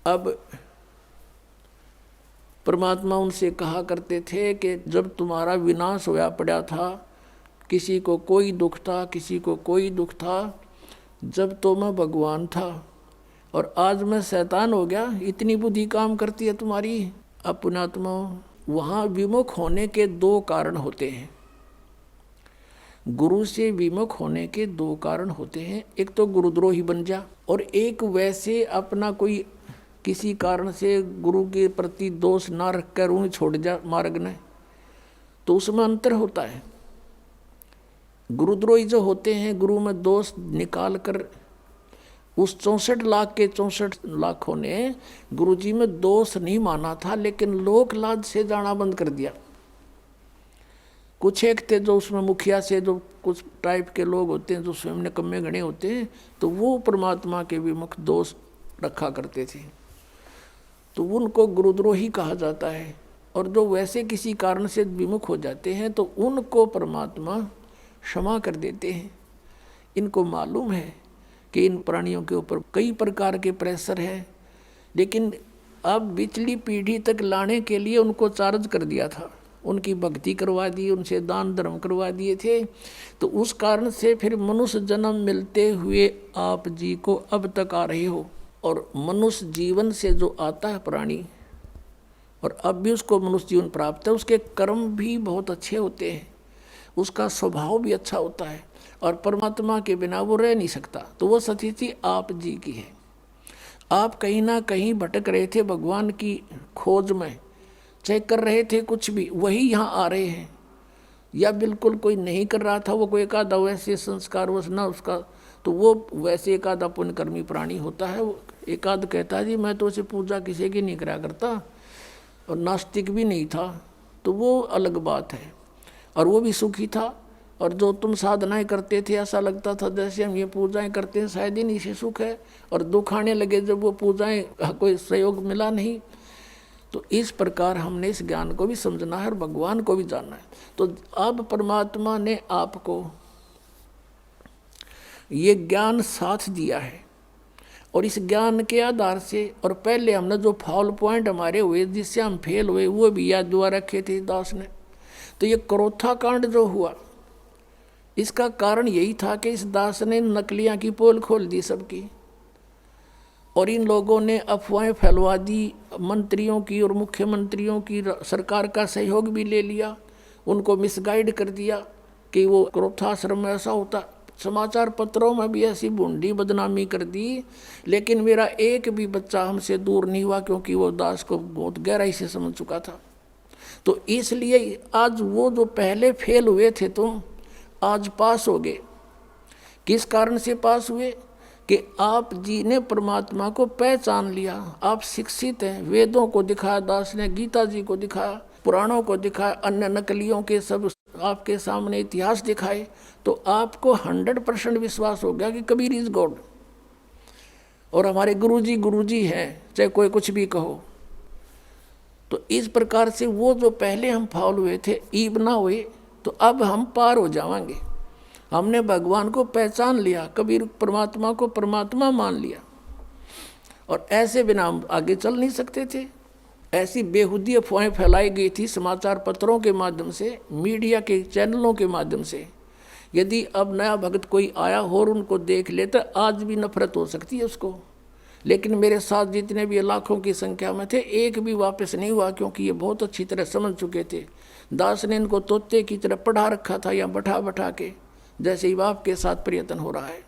अब परमात्मा उनसे कहा करते थे कि जब तुम्हारा विनाश होया पड़ा था, किसी को कोई दुख था, किसी को कोई दुख था, जब तो मैं भगवान था और आज मैं शैतान हो गया, इतनी बुद्धि काम करती है तुम्हारी। अब पुण्यात्मा, वहाँ विमुख होने के दो कारण होते हैं। गुरु से विमुख होने के दो कारण होते हैं। एक तो गुरुद्रोही बन जा, और एक वैसे अपना कोई किसी कारण से गुरु के प्रति दोष ना रख कर उन्हें छोड़ जा मार्ग ने, तो उसमें अंतर होता है। गुरुद्रोही जो होते हैं, गुरु में दोष निकाल कर, उस 64 लाख के 64 लाखों ने गुरुजी में दोष नहीं माना था, लेकिन लोक लाज से जाना बंद कर दिया। कुछ एक थे जो उसमें मुखिया से, जो कुछ टाइप के लोग होते हैं जो स्वयं निकम्मे गणे होते हैं, तो वो परमात्मा के विमुख दोष रखा करते थे, तो उनको गुरुद्रोही कहा जाता है। और जो वैसे किसी कारण से विमुख हो जाते हैं तो उनको परमात्मा क्षमा कर देते हैं। इनको मालूम है कि इन प्राणियों के ऊपर कई प्रकार के प्रेशर है, लेकिन अब पिछली पीढ़ी तक लाने के लिए उनको चार्ज कर दिया था, उनकी भक्ति करवा दी, उनसे दान धर्म करवा दिए थे, तो उस कारण से फिर मनुष्य जन्म मिलते हुए आप जी को अब तक आ रहे हो। और मनुष्य जीवन से जो आता है प्राणी, और अब भी उसको मनुष्य जीवन प्राप्त है, उसके कर्म भी बहुत अच्छे होते हैं, उसका स्वभाव भी अच्छा होता है, और परमात्मा के बिना वो रह नहीं सकता। तो वो स्थिति आप जी की है। आप कहीं ना कहीं भटक रहे थे भगवान की खोज में, चाहे कर रहे थे कुछ भी, वही यहाँ आ रहे हैं। या बिल्कुल कोई नहीं कर रहा था, वो कोई एक आधा वैसे संस्कार वश ना उसका, तो वो वैसे एक आधा पुण्यकर्मी प्राणी होता है। वो एक आध कहता है जी मैं तो उसे पूजा किसी की नहीं करा करता, और नास्तिक भी नहीं था, तो वो अलग बात है, और वो भी सुखी था। और जो तुम साधनाएं करते थे, ऐसा लगता था जैसे हम ये पूजाएं करते हैं शायद इन्हीं से सुख है, और दुख आने लगे जब वो पूजाएं कोई सहयोग मिला नहीं। तो इस प्रकार हमने इस ज्ञान को भी समझना है और भगवान को भी जानना है। तो अब परमात्मा ने आपको ये ज्ञान साथ दिया है, और इस ज्ञान के आधार से, और पहले हमने जो फॉल पॉइंट हमारे हुए जिससे हम फेल हुए, वो भी याद दुआ रखे थे दास ने। तो ये क्रोथा कांड जो हुआ, इसका कारण यही था कि इस दास ने नकलियां की पोल खोल दी सबकी, और इन लोगों ने अफवाहें फैलवा दी, मंत्रियों की और मुख्यमंत्रियों की, सरकार का सहयोग भी ले लिया, उनको मिसगाइड कर दिया कि वो क्रोधाश्रम में ऐसा होता। समाचार पत्रों में भी ऐसी बूंदी बदनामी कर दी, लेकिन मेरा एक भी बच्चा हमसे दूर नहीं हुआ, क्योंकि वो दास को बहुत गहराई से समझ चुका था। तो इसलिए आज वो जो पहले फेल हुए थे तो आज पास हो गए। किस कारण से पास हुए? कि आप जी ने परमात्मा को पहचान लिया, आप शिक्षित हैं। वेदों को दिखाया दास ने, गीता जी को दिखाया, पुराणों को दिखाया, अन्य नकलियों के सब आपके सामने इतिहास दिखाए, तो आपको 100% विश्वास हो गया कि कबीर इज गॉड, और हमारे गुरुजी हैं, चाहे कोई कुछ भी कहो। तो इस प्रकार से वो जो पहले हम फाउल हुए थे, ईब ना हुए, तो अब हम पार हो जाएंगे। हमने भगवान को पहचान लिया, कबीर परमात्मा को परमात्मा मान लिया, और ऐसे बिना हम आगे चल नहीं सकते थे। ऐसी बेहुदी अफवाहें फैलाई गई थी समाचार पत्रों के माध्यम से, मीडिया के चैनलों के माध्यम से। यदि अब नया भक्त कोई आया हो और उनको देख ले तो आज भी नफरत हो सकती है उसको, लेकिन मेरे साथ जितने भी लाखों की संख्या में थे, एक भी वापस नहीं हुआ, क्योंकि ये बहुत अच्छी तरह समझ चुके थे। दास ने इनको तोते की तरह पढ़ा रखा था, या बैठा बैठा के, जैसे ही बाप के साथ प्रयत्न हो रहा है।